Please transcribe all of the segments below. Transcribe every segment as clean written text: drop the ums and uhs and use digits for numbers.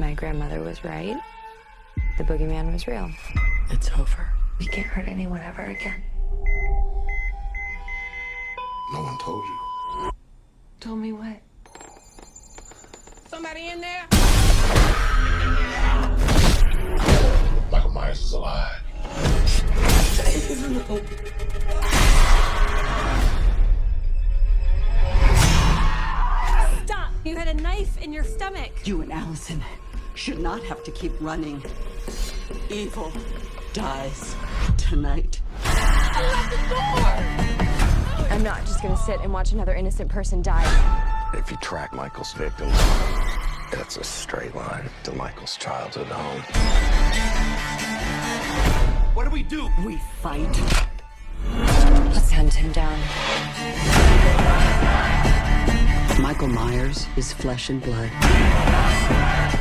My grandmother was right. The boogeyman was real. It's over. We can't hurt anyone ever again. No one told you. Told me what? Somebody in there? Michael Myers is alive. Stop! You had a knife in your stomach. You and Allison should not have to keep running. Evil dies tonight. I'm not just gonna sit and watch another innocent person die. If you track Michael's victims, that's a straight line to Michael's childhood home. What do we do? We fight. Let's hunt him down. Michael Myers is flesh and blood.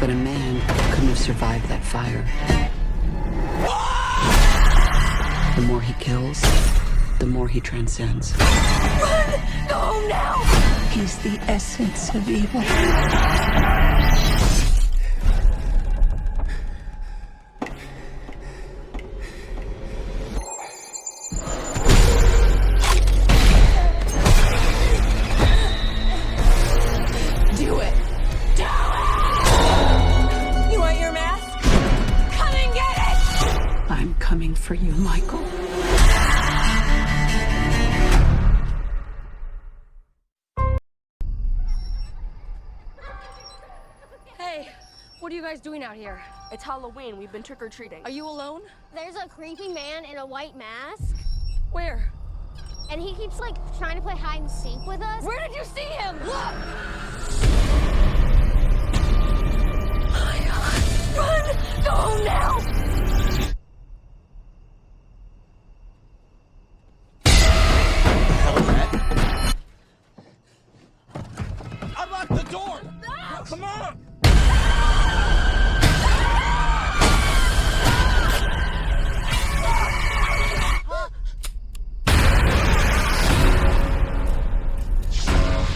But a man couldn't have survived that fire. The more he kills, the more he transcends. Run! Go now! He's the essence of evil. Do it! You want your mask? Come and get it! I'm coming for you, Michael. Hey, what are you guys doing out here? It's Halloween. We've been trick-or-treating. Are you alone? There's a creepy man in a white mask, Where? and he keeps like trying to play hide and seek with us. Where did you see him? Look! Run! Go now! Unlock the door! Come on!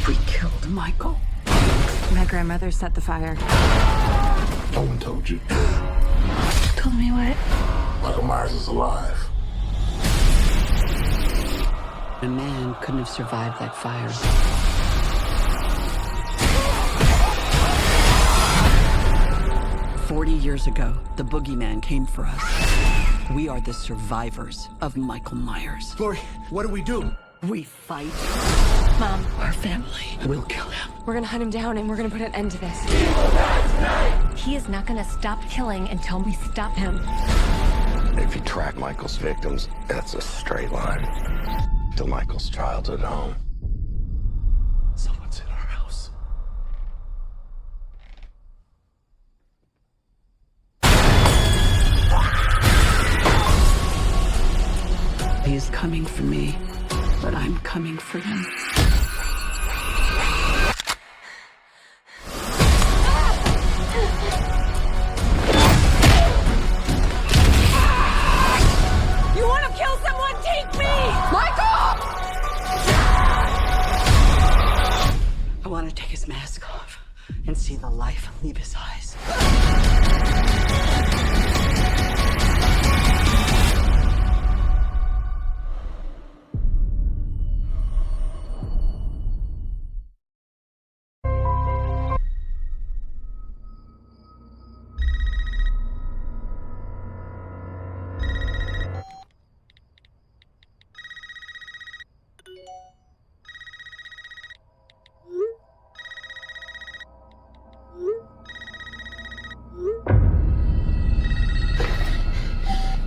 We killed Michael. My grandmother set the fire. No one told you. Told me what? Michael Myers is alive. A man couldn't have survived that fire. "40 years ago, the boogeyman came for us. We are the survivors of Michael Myers. Lori, what do we do? We fight. Mom, Our family will kill him. we're gonna hunt him down and we're gonna put an end to this. He is not gonna stop killing until we stop him. If you track Michael's victims, that's a straight line to Michael's childhood home. Someone's in our house. He is coming for me, but I'm coming for him. You want to kill someone? Take me! I want to take his mask off and see the life leave his eyes.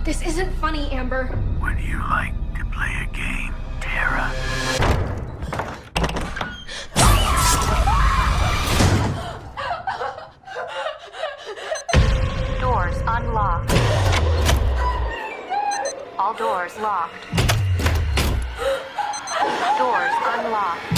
This isn't funny, Amber. Would you like to play a game, Tara? Doors unlocked. All doors locked. Doors unlocked.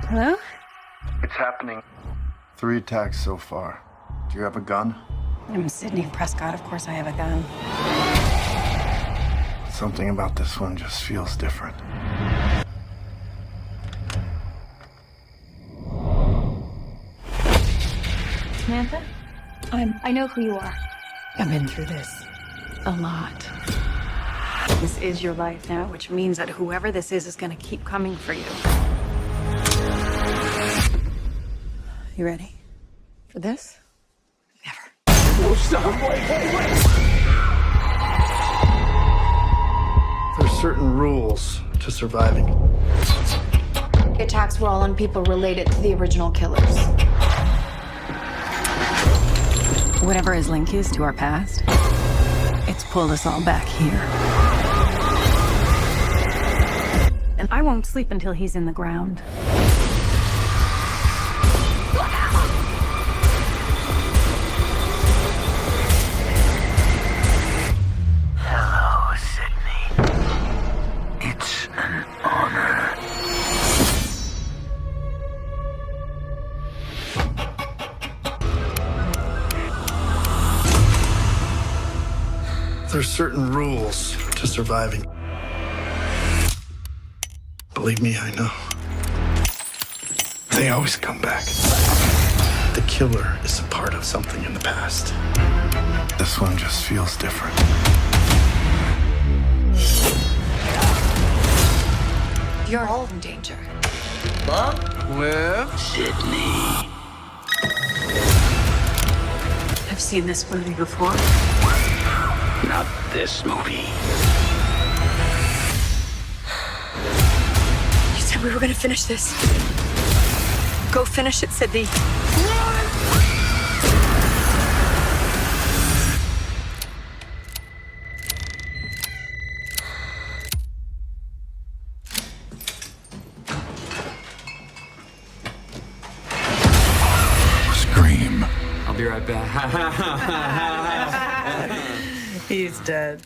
Hello? It's happening. 3 attacks so far. Do you have a gun? I'm Sydney Prescott. Of course I have a gun. Something about this one just feels different. Samantha? I know who you are. I've been through this a lot. This is your life now, which means that whoever this is going to keep coming for you. You ready for this? Never. Oh, stop. Wait. There's certain rules to surviving. The attacks were all on people related to the original killers. Whatever his link is to our past, it's pulled us all back here. And I won't sleep until he's in the ground. Hello, Sydney. It's an honor. There's certain rules to surviving. Believe me, I know. They always come back. The killer is a part of something in the past. This one just feels different. You're all in danger. Well, Sydney. I've seen this movie before. Not this movie. You said we were gonna finish this. Go finish it, Sydney. Scream. I'll be right back. He's dead.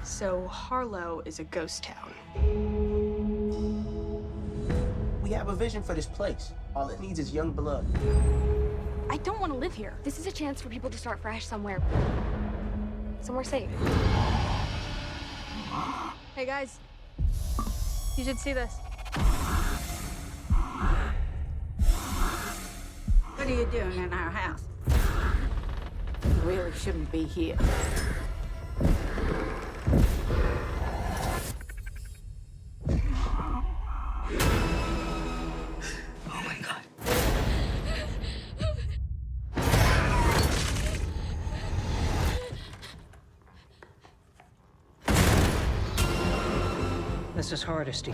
So Harlow is a ghost town. We have a vision for this place. All it needs is young blood. I don't want to live here. This is a chance for people to start fresh somewhere. Somewhere safe. Hey guys, you should see this. What are you doing in our house? You really shouldn't be here. This is Hardesty.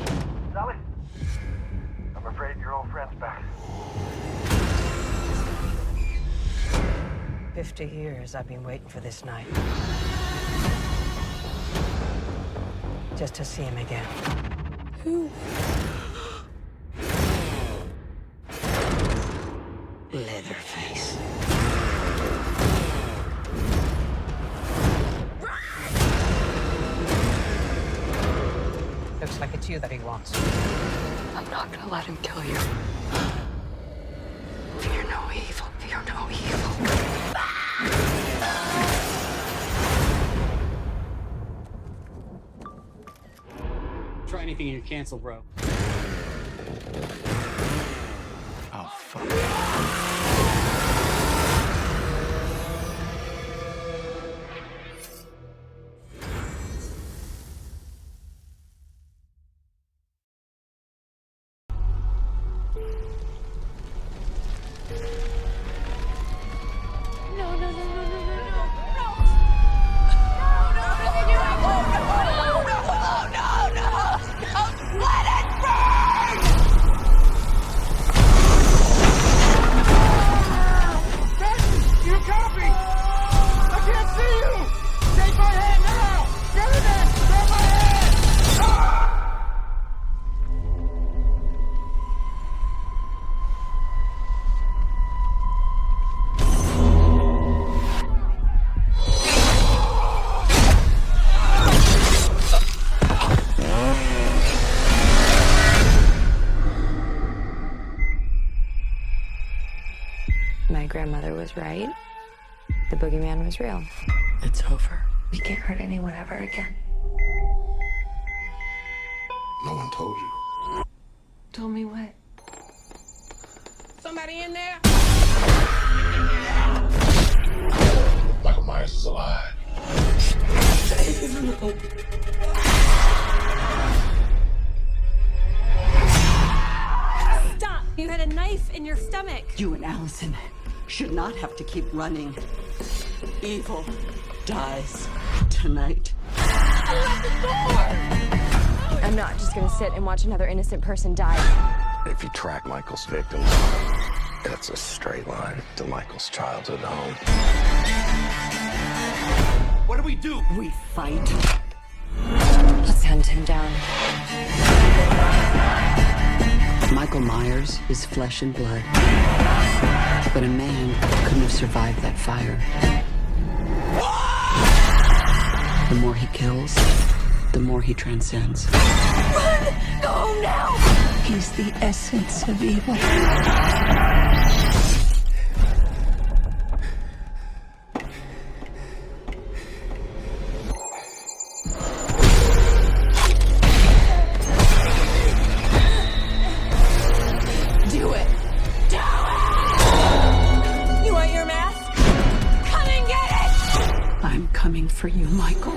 Sally, I'm afraid your old friend's back. 50 years I've been waiting for this night. just to see him again. Who? Leatherface. Looks like it's you that he wants. I'm not gonna let him kill you. Fear no evil. Fear no evil. Try anything and you're canceled, bro. Oh, fuck. My grandmother was right. The boogeyman was real. It's over. We can't hurt anyone ever again. No one told you. Told me what? Somebody in there? Michael Myers is alive. Stop! You had a knife in your stomach. You and Allison should not have to keep running. Evil dies tonight. I'm not just gonna sit and watch another innocent person die. If you track Michael's victims, it's a straight line to Michael's childhood home. What do we do? We fight. Let's hunt him down. Michael Myers is flesh and blood. But a man couldn't have survived that fire. The more he kills, the more he transcends. Run! Go home now! He's the essence of evil. Do it! Do it! You want your mask? Come and get it! I'm coming for you, Michael.